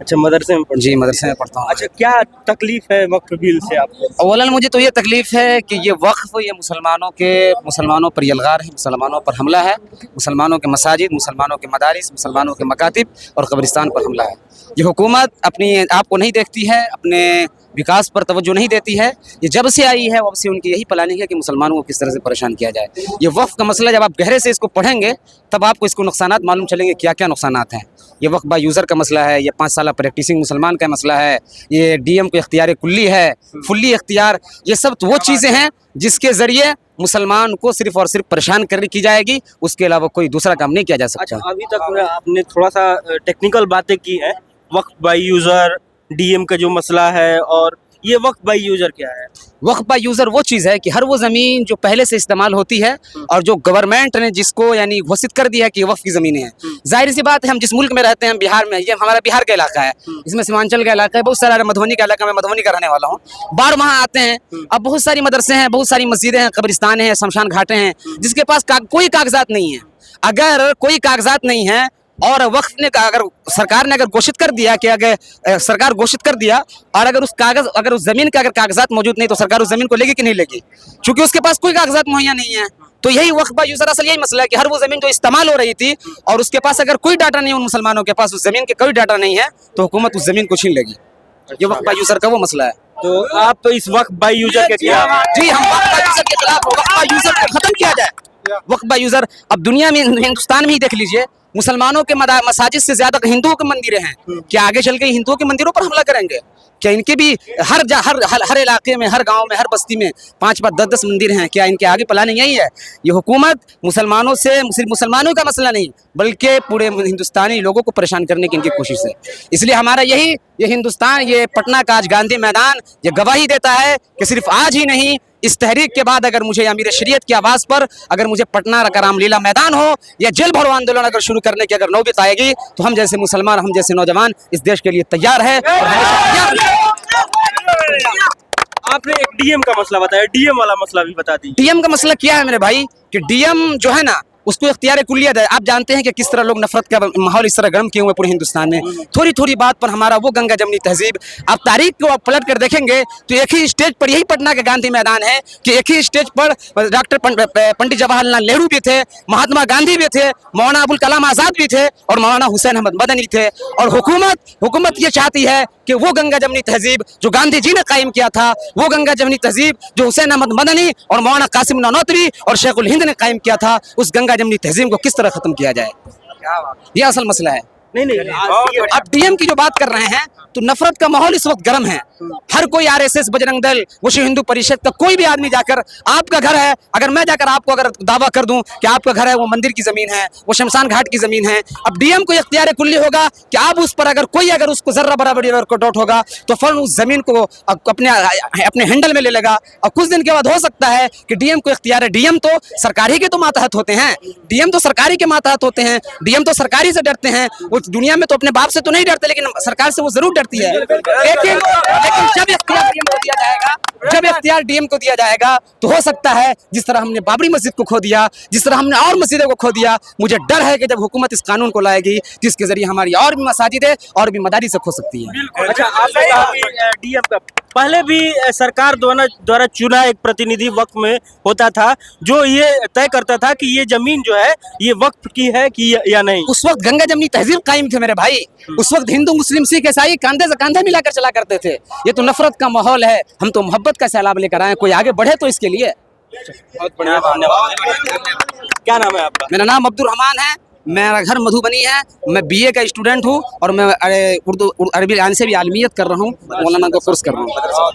अच्छा, मदरसे में पढ़ते जी हैं। मदरसे में पढ़ता हूँ। अच्छा, क्या तकलीफ है वक्फ बिल से आपको? अवलन मुझे तो ये तकलीफ है कि ये वक्फ ये मुसलमानों पर यलगार है, मुसलमानों पर हमला है, मुसलमानों के मसाजिद, मुसलमानों के मदारिस, मुसलमानों के मकातिब और कब्रिस्तान पर हमला है। ये हुकूमत अपनी आपको नहीं देखती है, अपने विकास पर तवज्जो नहीं देती है। ये जब से आई है वब से उनकी यही प्लानिंग है कि मुसलमानों को किस तरह से परेशान किया जाए। ये वक्फ का मसला जब आप गहरे से इसको पढ़ेंगे तब आपको इसको नुकसानात मालूम चलेंगे, क्या क्या नुकसानात हैं। ये वक्फ बाय यूज़र का मसला है, ये 5 साल प्रैक्टिसिंग मुसलमान का मसला है, ये डीएम को इख्तियार कुल्ली है, फुल्ली इख्तियार, ये सब तो वो चीज़ें हैं जिसके ज़रिए मुसलमान को सिर्फ और सिर्फ परेशान करने की जाएगी, उसके अलावा कोई दूसरा काम नहीं किया जा सकता। अच्छा, अभी तक आपने थोड़ा सा टेक्निकल बातें की हैं, वक्फ बाय यूज़र, डीएम का जो मसला है, और ये वक्फ बाय यूज़र क्या है? वक्फ बाय यूज़र वो चीज़ है कि हर वो ज़मीन जो पहले से इस्तेमाल होती है और जो गवर्नमेंट ने जिसको यानी घोषित कर दिया है कि ये वक्फ की ज़मीनें हैं। जाहिर सी बात है, हम जिस मुल्क में रहते हैं, बिहार में, ये हमारा बिहार का इलाका है, इसमें सीमांचल का इलाका है, बहुत सारा मधुबनी का इलाका, मैं मधुबनी का रहने वाला हूँ। बाढ़ वहाँ आते हैं, अब बहुत सारी मदरसे हैं, बहुत सारी मस्जिदें हैं, कब्रिस्तान हैं, शमशान घाटें हैं, जिसके पास कोई कागजात नहीं है। अगर कोई कागजात नहीं है और वक्फ ने अगर सरकार ने अगर घोषित कर दिया कि अगर सरकार घोषित कर दिया और अगर उस जमीन के अगर कागजात मौजूद नहीं तो सरकार उस जमीन को लेगी कि नहीं लेगी, क्योंकि उसके पास कोई कागजात मुहैया नहीं है। तो यही वक्फ बाय यूज़र असल यही मसला है कि हर वो जमीन जो इस्तेमाल हो रही थी और उसके पास अगर कोई डाटा नहीं है, उन मुसलमानों के पास उस जमीन के कोई डाटा नहीं है, तो हुकूमत उस जमीन को छीन लेगी। ये वक्फ बाय यूज़र का वो मसला है। तो आप तो इस वक्फ बाय यूज़र के खिलाफ हैं? जी, हम वक्फ बाय यूज़र के खिलाफ, वक्फ बाय यूज़र को खत्म किया जाए। वक्फ बाय यूज़र अब दुनिया में, हिंदुस्तान में ही देख लीजिए, मुसलमानों के मसाजिद से ज्यादा हिंदुओं के मंदिरें हैं। क्या आगे चल के हिंदुओं के मंदिरों पर हमला करेंगे? क्या इनके भी हर इलाके में, हर गांव में, हर बस्ती में 5-5, 10-10 मंदिर हैं? क्या इनके आगे प्लानिंग यही है? ये हुकूमत मुसलमानों से, सिर्फ मुसलमानों का मसला नहीं बल्कि पूरे हिंदुस्तानी लोगों को परेशान करने की इनकी कोशिश है। इसलिए हमारा ये हिंदुस्तान, ये पटना का आज गांधी मैदान ये गवाही देता है कि सिर्फ आज ही नहीं, इस तहरीक के बाद अगर मुझे अमीर शरीयत की आवाज़ पर अगर मुझे पटना का रामलीला मैदान हो या जेल भरो आंदोलन अगर शुरू करने की अगर नौबत आएगी, तो हम जैसे मुसलमान, हम जैसे नौजवान इस देश के लिए तैयार है और हमेशा तैयार हैं। आपने एक डीएम का मसला बताया, डीएम वाला मसला भी बता दीजिए। डीएम का मसला क्या है मेरे भाई कि डीएम जो है ना, उसको इख्तियार कुल्लियत है। आप जानते हैं कि किस तरह लोग नफरत का माहौल इस तरह गर्म किए हुए पूरे हिंदुस्तान में। थोड़ी थोड़ी बात पर हमारा वो गंगा जमनी तहजीब, आप तारीख को आप पलट कर देखेंगे तो एक ही स्टेज पर, यही पटना का गांधी मैदान है कि एक ही स्टेज पर डॉक्टर पंडित जवाहरलाल नेहरू भी थे, महात्मा गांधी भी थे, मौलाना अबुल कलाम आज़ाद भी थे और मौलाना हुसैन अहमद मदनी थे। और हुकूमत ये चाहती है कि वो गंगा जमनी तहजीब जो गांधी जी ने कायम किया था, वो गंगा जमनी तहजीब जो हुसैन अहमद मदनी और मौलाना कासिम नानोतवी और शेखुल हिंद ने कायम किया था, उस गंगा जमनी तहजीब को किस तरह खत्म किया जाए, ये असल मसला है। नहीं, अब डीएम की जो बात कर रहे हैं तो नफरत का माहौल इस वक्त गर्म है। हर कोई आरएसएस, बजरंग दल, विश्व हिंदू परिषद का कोई भी आदमी जाकर, आपका घर है, अगर मैं जाकर आपको अगर दावा कर दूं कि आपका घर है, वो मंदिर की जमीन है, वो शमशान घाट की जमीन है, अब डीएम को इख्तियार कुल्ली होगा कि आप उस पर अगर उसको जर्रा बराबर डाउट होगा तो फौरन उस जमीन को अपने हैंडल में ले लेगा। और कुछ दिन के बाद हो सकता है कि डीएम को इख्तियार है, डीएम तो सरकारी के तो मातहत होते हैं, डीएम तो सरकारी के मातहत होते हैं, डीएम तो सरकारी से डरते हैं। वो दुनिया में तो अपने बाप से तो नहीं डरते, लेकिन सरकार से वो जरूर डरती है। लेकिन जब इख्तियार डीएम को दिया जाएगा तो हो सकता है जिस तरह हमने बाबरी मस्जिद को खो दिया, जिस तरह हमने और मस्जिदों को खो दिया, मुझे डर है कि जब हुकूमत इस कानून को लाएगी जिसके जरिए हमारी और भी मसाजिदें और भी मदारिस से खो सकती है। अच्छा, आपने कहा कि डीएम का पहले भी सरकार द्वारा चुना एक प्रतिनिधि वक्फ में होता था जो ये तय करता था कि ये जमीन जो है ये वक्फ की है कि या नहीं। उस वक्त गंगा जमनी तहजीब कायम थे मेरे भाई। उस वक्त हिंदू, मुस्लिम, सिख, ईसाई कांधे से कांधे मिलाकर चला करते थे। ये तो नफरत का माहौल है, हम तो मोहब्बत का सैलाब लेकर आए, कोई आगे बढ़े तो इसके लिए। बहुत बढ़िया, धन्यवाद। क्या नाम है आपका? मेरा नाम अब्दुल रहमान है, मेरा घर मधुबनी है, मैं बीए का स्टूडेंट हूँ और मैं उर्दू अरबी से भी आलमियत कर रहा हूँ, मौलाना का कोर्स कर रहा हूँ।